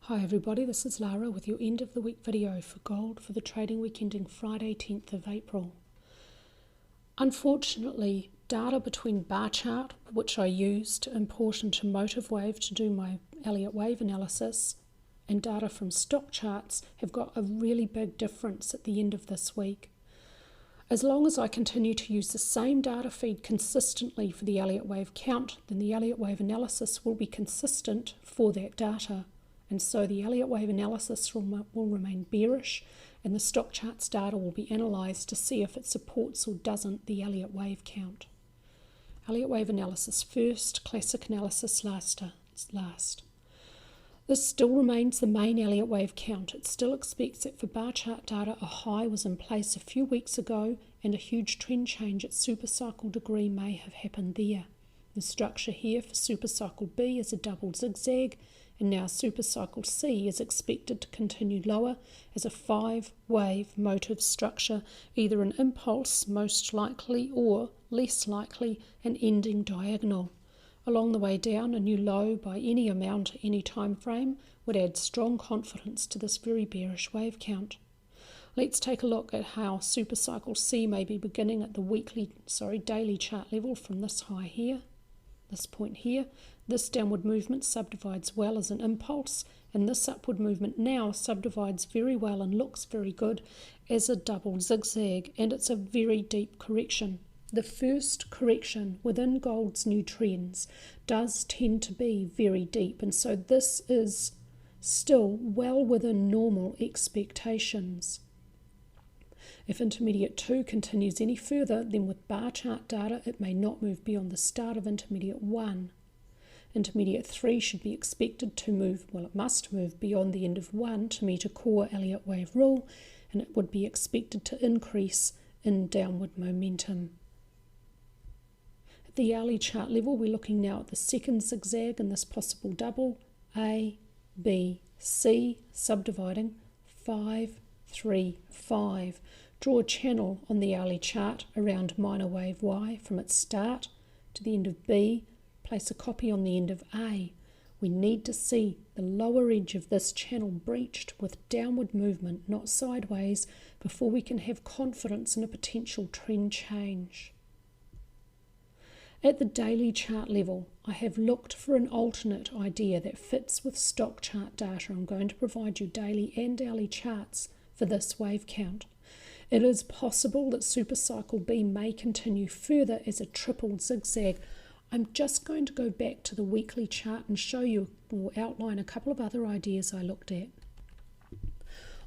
Hi everybody, this is Lara with your end of the week video for gold for the trading week ending Friday 10th of April. Unfortunately, data between bar chart, which I used to import into Motive Wave to do my Elliott Wave analysis, and data from stock charts have got a really big difference at the end of this week. As long as I continue to use the same data feed consistently for the Elliott Wave count, then the Elliott Wave analysis will be consistent for that data. And so the Elliott Wave analysis will remain bearish, and the stock charts data will be analysed to see if it supports or doesn't the Elliott Wave count. Elliott Wave analysis first, classic analysis last. This still remains the main Elliott Wave count. It still expects that for bar chart data, a high was in place a few weeks ago and a huge trend change at supercycle degree may have happened there. The structure here for supercycle B is a double zigzag, and now supercycle C is expected to continue lower as a 5-wave motive structure, either an impulse most likely or less likely an ending diagonal. Along the way down, a new low by any amount at any time frame would add strong confidence to this very bearish wave count. Let's take a look at how supercycle C may be beginning at the daily chart level from this high here, this point here. This downward movement subdivides well as an impulse, and this upward movement now subdivides very well and looks very good as a double zigzag, and it's a very deep correction. The first correction within gold's new trends does tend to be very deep, and so this is still well within normal expectations. If intermediate 2 continues any further, then with bar chart data it may not move beyond the start of intermediate 1. Intermediate 3 should be expected to move, well, it must move beyond the end of 1 to meet a core Elliott Wave rule, and it would be expected to increase in downward momentum. At the hourly chart level, we're looking now at the second zigzag in this possible double, A, B, C, subdividing 5, 3, 5. Draw a channel on the hourly chart around minor wave Y from its start to the end of B. Place a copy on the end of A. We need to see the lower edge of this channel breached with downward movement, not sideways, before we can have confidence in a potential trend change. At the daily chart level, I have looked for an alternate idea that fits with stock chart data. I'm going to provide you daily and hourly charts for this wave count. It is possible that supercycle B may continue further as a triple zigzag. I'm just going to go back to the weekly chart and show you or outline a couple of other ideas I looked at.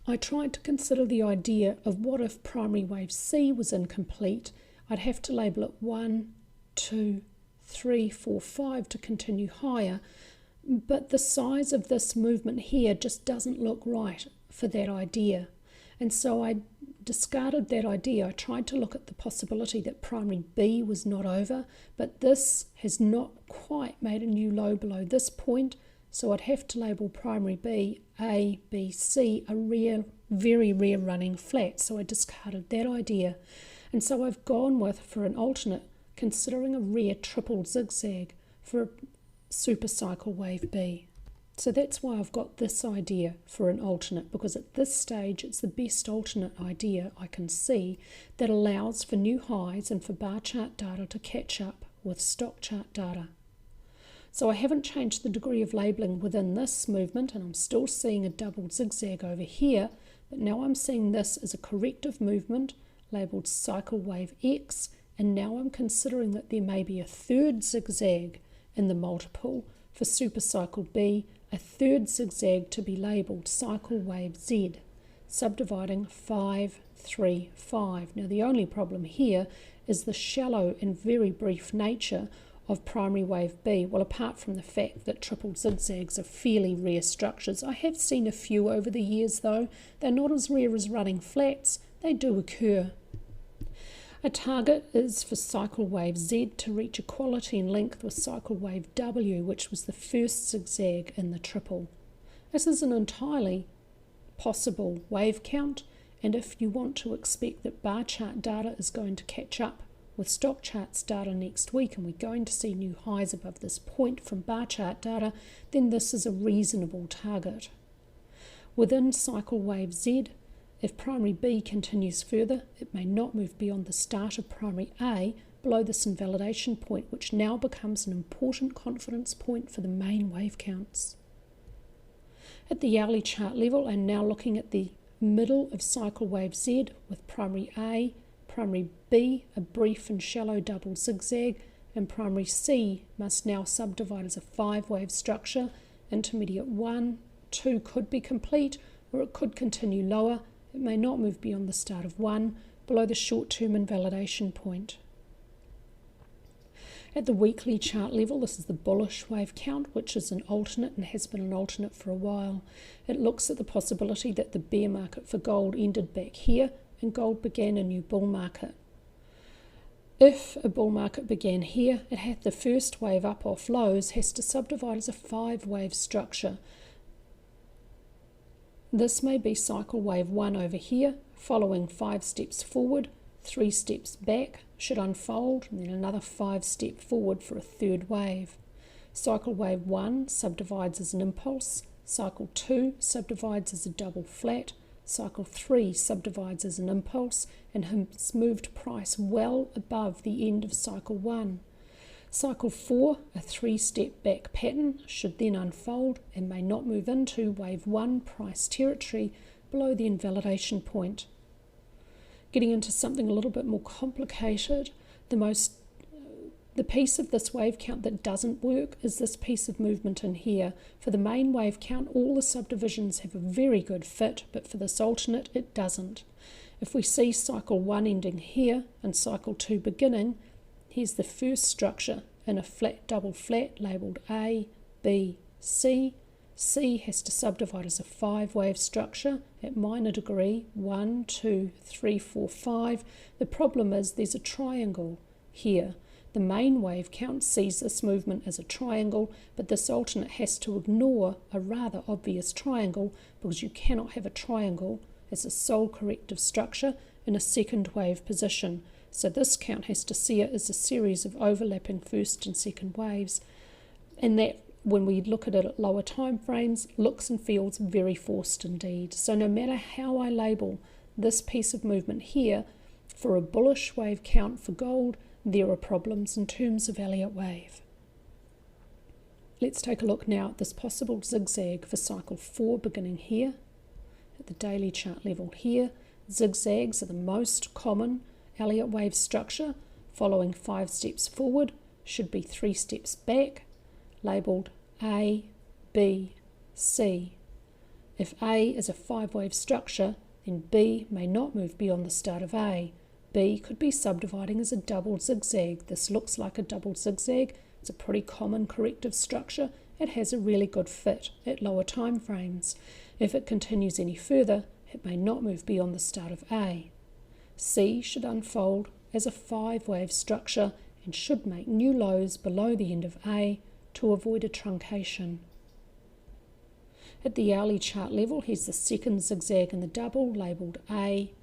I tried to consider the idea of what if primary wave C was incomplete. I'd have to label it 1, 2, 3, 4, 5 to continue higher, but the size of this movement here just doesn't look right for that idea. And so I discarded that idea. I tried to look at the possibility that primary B was not over, but this has not quite made a new low below this point, so I'd have to label primary B, A, B, C, a rare, very rare running flat. So I discarded that idea. And so I've gone with, for an alternate, considering a rare triple zigzag for a supercycle wave B. So that's why I've got this idea for an alternate, because at this stage it's the best alternate idea I can see that allows for new highs and for bar chart data to catch up with stock chart data. So I haven't changed the degree of labeling within this movement, and I'm still seeing a double zigzag over here, but now I'm seeing this as a corrective movement labeled cycle wave X, and now I'm considering that there may be a third zigzag in the multiple for supercycle B, a third zigzag to be labelled cycle wave Z, subdividing 5, 3, 5. Now the only problem here is the shallow and very brief nature of primary wave B. Well, apart from the fact that triple zigzags are fairly rare structures. I have seen a few over the years though. They're not as rare as running flats. They do occur. A target is for cycle wave Z to reach equality in length with cycle wave W, which was the first zigzag in the triple. This is an entirely possible wave count, and if you want to expect that bar chart data is going to catch up with stock charts data next week, and we're going to see new highs above this point from bar chart data, then this is a reasonable target. Within cycle wave Z, if primary B continues further, it may not move beyond the start of primary A below this invalidation point, which now becomes an important confidence point for the main wave counts. At the hourly chart level, and now looking at the middle of cycle wave Z with primary A, primary B, a brief and shallow double zigzag, and primary C must now subdivide as a 5-wave structure. Intermediate 1, 2 could be complete, or it could continue lower. It may not move beyond the start of 1, below the short-term invalidation point. At the weekly chart level, this is the bullish wave count, which is an alternate and has been an alternate for a while. It looks at the possibility that the bear market for gold ended back here and gold began a new bull market. If a bull market began here, it had the first wave up off lows has to subdivide as a 5-wave structure. This may be cycle wave 1 over here, following 5 steps forward, 3 steps back should unfold, and then another 5 step forward for a third wave. Cycle wave 1 subdivides as an impulse, cycle 2 subdivides as a double flat, cycle 3 subdivides as an impulse and has moved price well above the end of cycle 1. Cycle 4, a 3-step back pattern, should then unfold and may not move into wave 1 price territory below the invalidation point. Getting into something a little bit more complicated, the piece of this wave count that doesn't work is this piece of movement in here. For the main wave count, all the subdivisions have a very good fit, but for this alternate, it doesn't. If we see cycle 1 ending here and cycle 2 beginning, here's the first structure in a flat double flat labelled A, B, C. C has to subdivide as a 5-wave structure at minor degree, 1, 2, 3, 4, 5. The problem is there's a triangle here. The main wave count sees this movement as a triangle, but this alternate has to ignore a rather obvious triangle because you cannot have a triangle as a sole corrective structure in a second wave position. So this count has to see it as a series of overlapping first and second waves, and that, when we look at it at lower time frames, looks and feels very forced indeed. So no matter how I label this piece of movement here, for a bullish wave count for gold, there are problems in terms of Elliott wave. Let's take a look now at this possible zigzag for cycle 4 beginning here. At the daily chart level here, zigzags are the most common Elliott wave structure. Following 5 steps forward should be 3 steps back, labelled A, B, C. If A is a 5-wave structure, then B may not move beyond the start of A. B could be subdividing as a double zigzag. This looks like a double zigzag. It's a pretty common corrective structure. It has a really good fit at lower time frames. If it continues any further, it may not move beyond the start of A. C should unfold as a 5-wave structure and should make new lows below the end of A to avoid a truncation. At the hourly chart level, here's the second zigzag in the double, labelled A,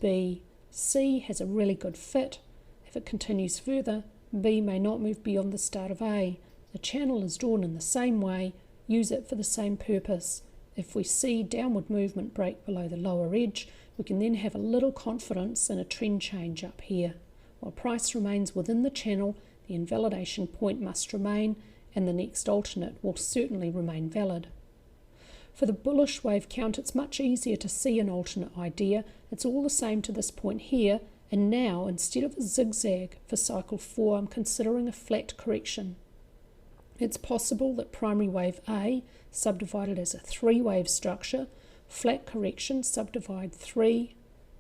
B, C has a really good fit. If it continues further, B may not move beyond the start of A. The channel is drawn in the same way, use it for the same purpose. If we see downward movement break below the lower edge, we can then have a little confidence in a trend change up here. While price remains within the channel, the invalidation point must remain, and the next alternate will certainly remain valid. For the bullish wave count, it's much easier to see an alternate idea. It's all the same to this point here, and now instead of a zigzag for cycle 4, I'm considering a flat correction. It's possible that primary wave A, subdivided as a 3-wave structure, flat correction subdivide 3,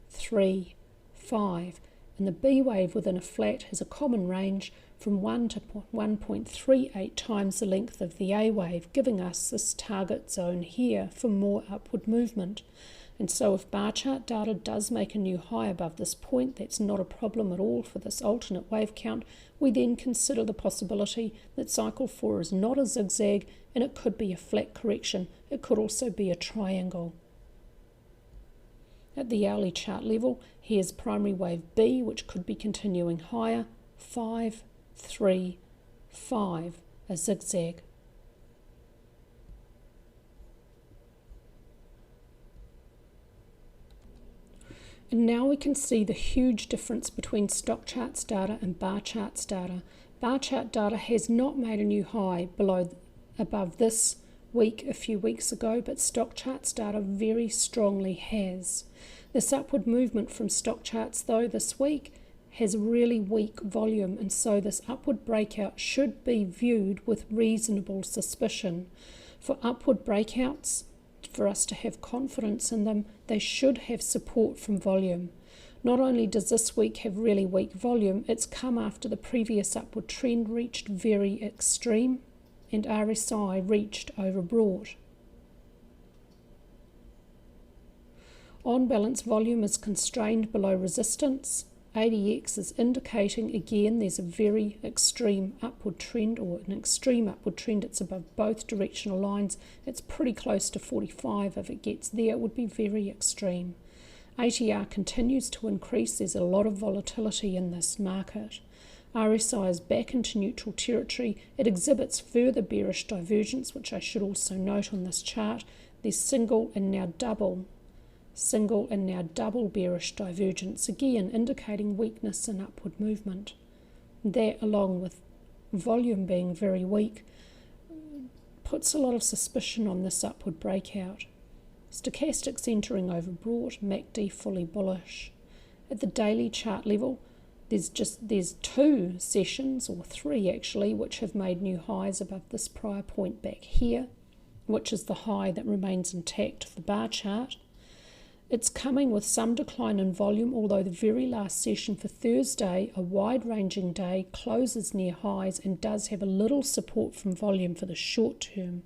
3, 5, and the B wave within a flat has a common range from 1 to 1.38 times the length of the A wave, giving us this target zone here for more upward movement. And so if bar chart data does make a new high above this point, that's not a problem at all for this alternate wave count. We then consider the possibility that cycle 4 is not a zigzag and it could be a flat correction. It could also be a triangle. At the hourly chart level, here's primary wave B, which could be continuing higher, 5, 3, 5, a zigzag. And now we can see the huge difference between stock charts data and bar charts data. Bar chart data has not made a new high above this week a few weeks ago, but stock charts data very strongly has. This upward movement from stock charts though this week has really weak volume, and so this upward breakout should be viewed with reasonable suspicion. For upward breakouts, for us to have confidence in them, they should have support from volume. Not only does this week have really weak volume, it's come after the previous upward trend reached very extreme and RSI reached overbought. On balance, volume is constrained below resistance. ADX is indicating again there's a very extreme upward trend, or an extreme upward trend. It's above both directional lines. It's pretty close to 45. If it gets there, it would be very extreme. ATR continues to increase. There's a lot of volatility in this market. RSI is back into neutral territory. It exhibits further bearish divergence, which I should also note on this chart. There's single and now double bearish divergence, again indicating weakness in upward movement. That, along with volume being very weak, puts a lot of suspicion on this upward breakout. Stochastics entering overbought, MACD fully bullish. At the daily chart level, there's two sessions, or three actually, which have made new highs above this prior point back here, which is the high that remains intact for the bar chart. It's coming with some decline in volume, although the very last session for Thursday, a wide-ranging day, closes near highs and does have a little support from volume for the short term.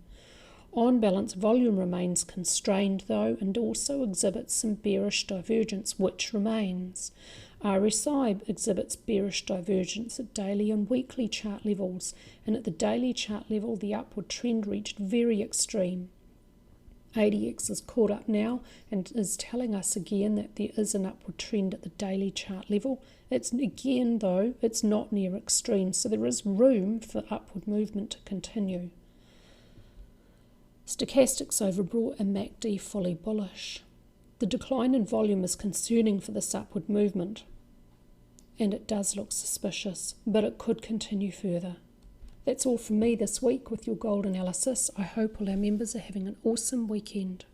On balance, volume remains constrained though, and also exhibits some bearish divergence, which remains. RSI exhibits bearish divergence at daily and weekly chart levels, and at the daily chart level, the upward trend reached very extreme. ADX is caught up now and is telling us again that there is an upward trend at the daily chart level. It's again though, it's not near extreme, so there is room for upward movement to continue. Stochastics overbought and MACD fully bullish. The decline in volume is concerning for this upward movement, and it does look suspicious, but it could continue further. That's all from me this week with your gold analysis. I hope all our members are having an awesome weekend.